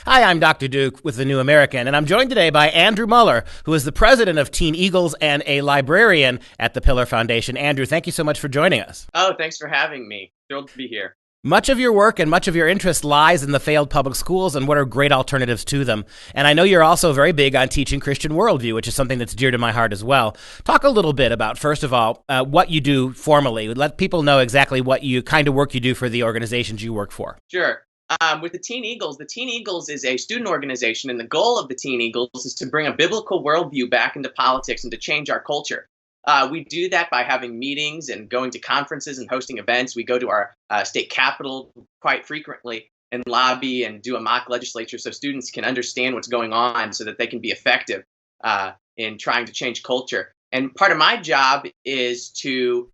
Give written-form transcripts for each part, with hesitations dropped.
Hi, I'm Dr. Duke with The New American, and I'm joined today by Andrew Muller, who is the president of Teen Eagles and a librarian at the Pillar Foundation. Andrew, thank you so much for joining us. Oh, thanks for having me. Thrilled to be here. Much of your work and much of your interest lies in the failed public schools and what are great alternatives to them. And I know you're also very big on teaching Christian worldview, which is something that's dear to my heart as well. Talk a little bit about, first of all, what you do formally. Let people know exactly what kind of work you do for the organizations you work for. Sure. With the Teen Eagles is a student organization, and the goal of the Teen Eagles is to bring a biblical worldview back into politics and to change our culture. We do that by having meetings and going to conferences and hosting events. We go to our state capitol quite frequently and lobby and do a mock legislature so students can understand what's going on so that they can be effective in trying to change culture. And part of my job is to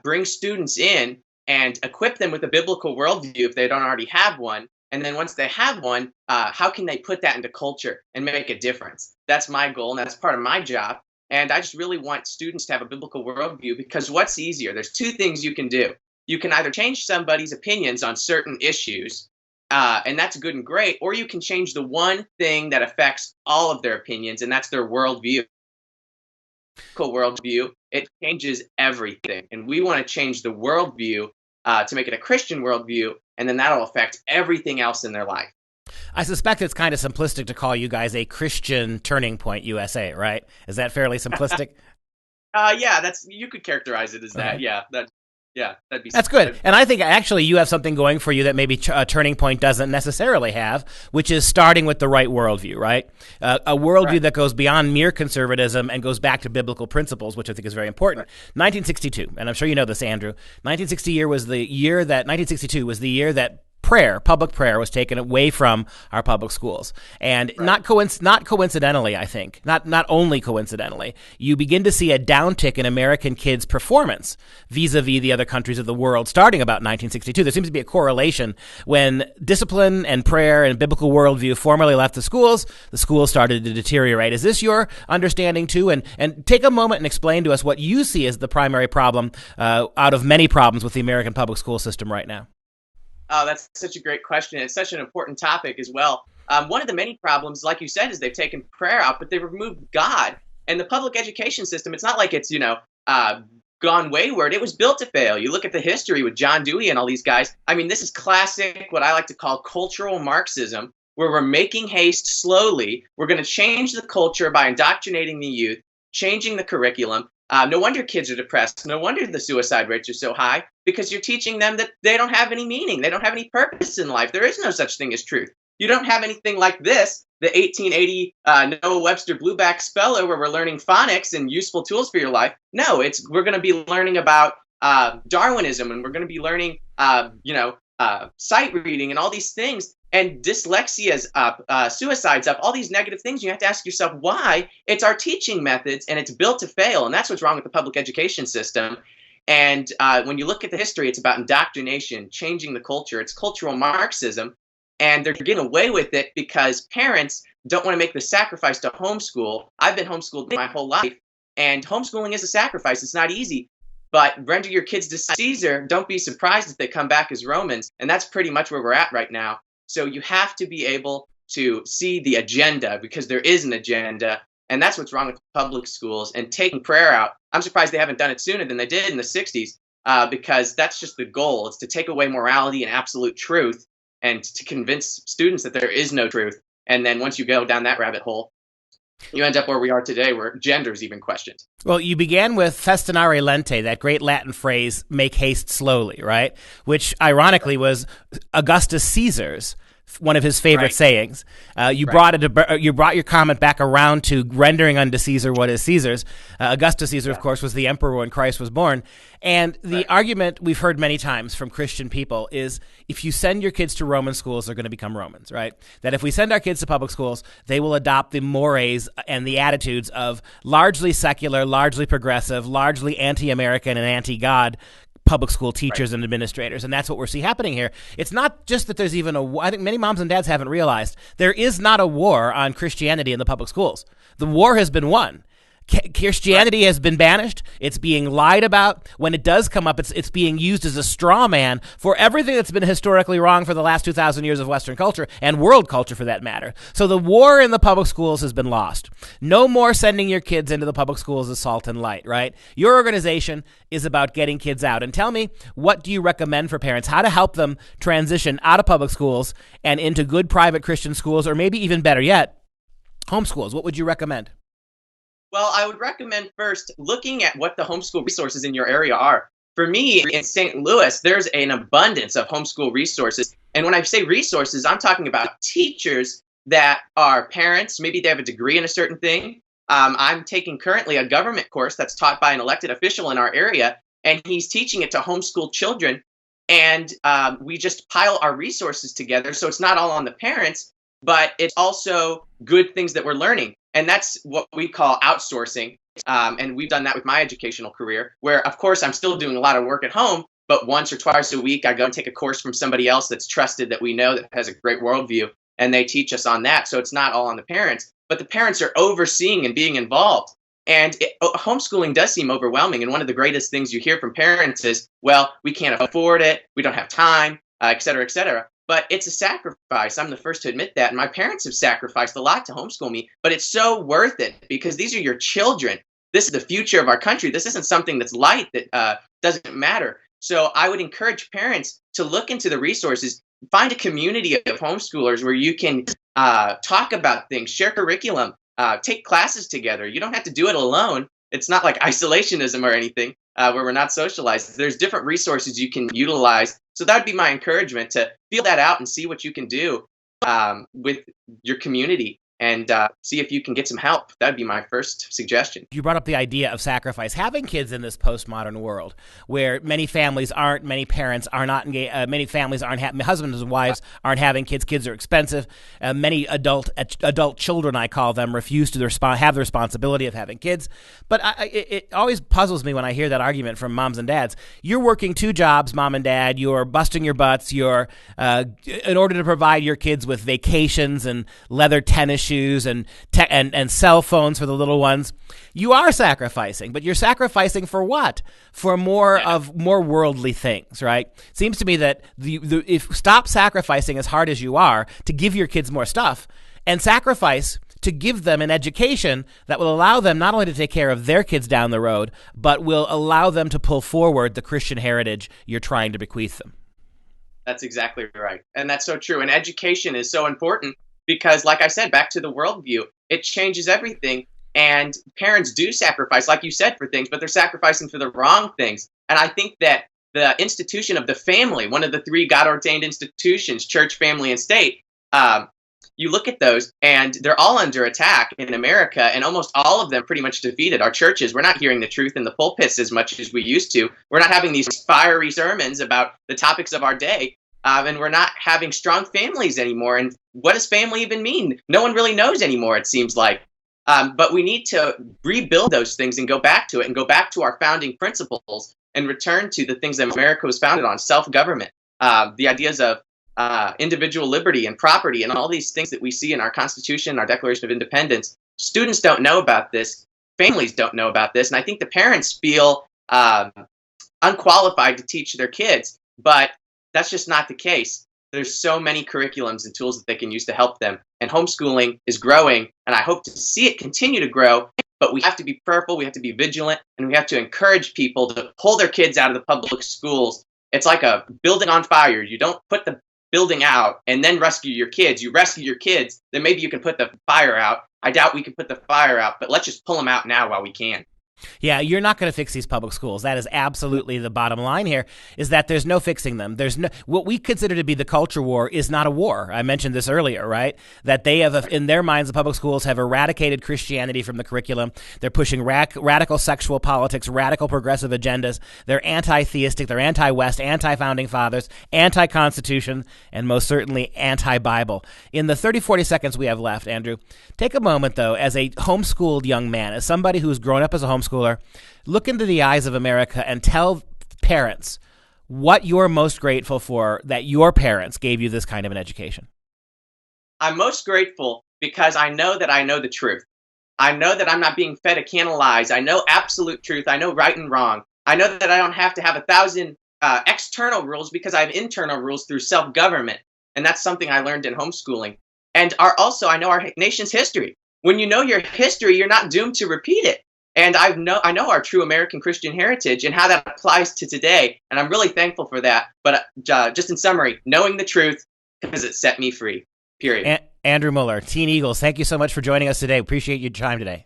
bring students in and equip them with a biblical worldview if they don't already have one. And then once they have one, how can they put that into culture and make a difference? That's my goal, and that's part of my job. And I just really want students to have a biblical worldview, because what's easier? There's two things you can do. You can either change somebody's opinions on certain issues, and that's good and great, or you can change the one thing that affects all of their opinions, and that's their worldview. Worldview, it changes everything. And we want to change the worldview to make it a Christian worldview, and then that'll affect everything else in their life. I suspect it's kind of simplistic to call you guys a Christian Turning Point USA, right? Is that fairly simplistic? Yeah, you could characterize it as that. Okay. That'd be. That's good. And I think actually you have something going for you that maybe a Turning Point doesn't necessarily have, which is starting with the right worldview, right? A worldview that goes beyond mere conservatism and goes back to biblical principles, which I think is very important. 1962, and I'm sure you know this, Andrew. 1962 was the year that public prayer was taken away from our public schools. And not coincidentally, I think, not only coincidentally, you begin to see a downtick in American kids' performance vis-a-vis the other countries of the world starting about 1962. There seems to be a correlation. When discipline and prayer and biblical worldview formally left the schools started to deteriorate. Is this your understanding too? And take a moment and explain to us what you see as the primary problem out of many problems with the American public school system right now. Oh, that's such a great question. It's such an important topic as well. One of the many problems, like you said, is they've taken prayer out, but they've removed God. And the public education system, it's not like it's, gone wayward. It was built to fail. You look at the history with John Dewey and all these guys. I mean, this is classic, what I like to call cultural Marxism, where we're making haste slowly. We're going to change the culture by indoctrinating the youth, changing the curriculum. No wonder kids are depressed. No wonder the suicide rates are so high, because you're teaching them that they don't have any meaning. They don't have any purpose in life. There is no such thing as truth. You don't have anything like this, the 1880 Noah Webster Blueback Speller, where we're learning phonics and useful tools for your life. No, we're going to be learning about Darwinism, and we're going to be learning, sight reading and all these things. And dyslexia's up, suicide's up, all these negative things. You have to ask yourself why. It's our teaching methods, and it's built to fail. And that's what's wrong with the public education system. And when you look at the history, it's about indoctrination, changing the culture. It's cultural Marxism. And they're getting away with it because parents don't want to make the sacrifice to homeschool. I've been homeschooled my whole life. And homeschooling is a sacrifice. It's not easy. But render your kids to Caesar. Don't be surprised if they come back as Romans. And that's pretty much where we're at right now. So you have to be able to see the agenda, because there is an agenda, and that's what's wrong with public schools. And taking prayer out, I'm surprised they haven't done it sooner than they did in the 60s, because that's just the goal. It's to take away morality and absolute truth and to convince students that there is no truth. And then once you go down that rabbit hole, you end up where we are today, where gender is even questioned. Well, you began with festinare lente, that great Latin phrase, make haste slowly, right? Which ironically was Augustus Caesar's one of his favorite sayings. You brought your comment back around to rendering unto Caesar what is Caesar's. Augustus Caesar, of course, was the emperor when Christ was born. And the argument we've heard many times from Christian people is if you send your kids to Roman schools, they're going to become Romans, right? That if we send our kids to public schools, they will adopt the mores and the attitudes of largely secular, largely progressive, largely anti-American and anti-God public school teachers and administrators. And that's what we're seeing happening here. It's not just that there's even I think many moms and dads haven't realized there is not a war on Christianity in the public schools. The war has been won. Christianity has been banished. It's being lied about. When it does come up, it's being used as a straw man for everything that's been historically wrong for the last 2,000 years of Western culture and world culture for that matter. So the war in the public schools has been lost. No more sending your kids into the public schools as salt and light, right? Your organization is about getting kids out. And tell me, what do you recommend for parents? How to help them transition out of public schools and into good private Christian schools, or maybe even better yet, homeschools? What would you recommend? Well, I would recommend first looking at what the homeschool resources in your area are. For me, in St. Louis, there's an abundance of homeschool resources. And when I say resources, I'm talking about teachers that are parents. Maybe they have a degree in a certain thing. I'm taking currently a government course that's taught by an elected official in our area, and he's teaching it to homeschool children. And we just pile our resources together. So it's not all on the parents, but it's also good things that we're learning. And that's what we call outsourcing. And we've done that with my educational career, where, of course, I'm still doing a lot of work at home, but once or twice a week, I go and take a course from somebody else that's trusted, that we know, that has a great worldview, and they teach us on that. So it's not all on the parents, but the parents are overseeing and being involved. And homeschooling does seem overwhelming. And one of the greatest things you hear from parents is, well, we can't afford it, we don't have time, et cetera, et cetera. But it's a sacrifice. I'm the first to admit that. And my parents have sacrificed a lot to homeschool me, but it's so worth it because these are your children. This is the future of our country. This isn't something that's light that doesn't matter. So I would encourage parents to look into the resources, find a community of homeschoolers where you can talk about things, share curriculum, take classes together. You don't have to do it alone. It's not like isolationism or anything where we're not socialized. There's different resources you can utilize. So that would be my encouragement, to feel that out and see what you can do with your community and see if you can get some help. That would be my first suggestion. You brought up the idea of sacrifice. Having kids in this postmodern world where many families aren't, many parents are not engaged, many families aren't, husbands and wives aren't having kids. Kids are expensive. Many adult children, I call them, refuse to have the responsibility of having kids. But it always puzzles me when I hear that argument from moms and dads. You're working 2 jobs, mom and dad. You're busting your butts. You're in order to provide your kids with vacations and leather tennis shoes and cell phones for the little ones. You are sacrificing, but you're sacrificing for what? For more worldly things, right? Seems to me that if stop sacrificing as hard as you are to give your kids more stuff, and sacrifice to give them an education that will allow them not only to take care of their kids down the road, but will allow them to pull forward the Christian heritage you're trying to bequeath them. That's exactly right. And that's so true. And education is so important because, like I said, back to the worldview, it changes everything. And parents do sacrifice, like you said, for things, but they're sacrificing for the wrong things. And I think that the institution of the family, one of the 3 God-ordained institutions, church, family, and state, you look at those and they're all under attack in America, and almost all of them pretty much defeated. Our churches, we're not hearing the truth in the pulpits as much as we used to. We're not having these fiery sermons about the topics of our day. And we're not having strong families anymore. And what does family even mean? No one really knows anymore, it seems like. But we need to rebuild those things and go back to it and go back to our founding principles and return to the things that America was founded on: self-government, the ideas of individual liberty and property, and all these things that we see in our Constitution, our Declaration of Independence. Students don't know about this. Families don't know about this. And I think the parents feel unqualified to teach their kids. But that's just not the case. There's so many curriculums and tools that they can use to help them. And homeschooling is growing, and I hope to see it continue to grow. But we have to be prayerful, we have to be vigilant, and we have to encourage people to pull their kids out of the public schools. It's like a building on fire. You don't put the building out and then rescue your kids. You rescue your kids, then maybe you can put the fire out. I doubt we can put the fire out, but let's just pull them out now while we can. Yeah, you're not going to fix these public schools. That is absolutely the bottom line here, is that there's no fixing them. There's no, what we consider to be the culture war is not a war. I mentioned this earlier, right? That they have, in their minds, the public schools have eradicated Christianity from the curriculum. They're pushing radical sexual politics, radical progressive agendas. They're anti-theistic. They're anti-West, anti-founding fathers, anti-Constitution, and most certainly anti-Bible. In the 30, 40 seconds we have left, Andrew, take a moment, though, as a homeschooled young man, as somebody who's grown up as a homeschooler, look into the eyes of America and tell parents what you're most grateful for that your parents gave you this kind of an education. I'm most grateful because I know that I know the truth. I know that I'm not being fed a can of lies. I know absolute truth. I know right and wrong. I know that I don't have to have 1,000 external rules because I have internal rules through self-government. And that's something I learned in homeschooling. And I know our nation's history. When you know your history, you're not doomed to repeat it. And I know our true American Christian heritage and how that applies to today. And I'm really thankful for that. But just in summary, knowing the truth because it set me free. Period. Andrew Muller, Teen Eagles, thank you so much for joining us today. Appreciate your time today.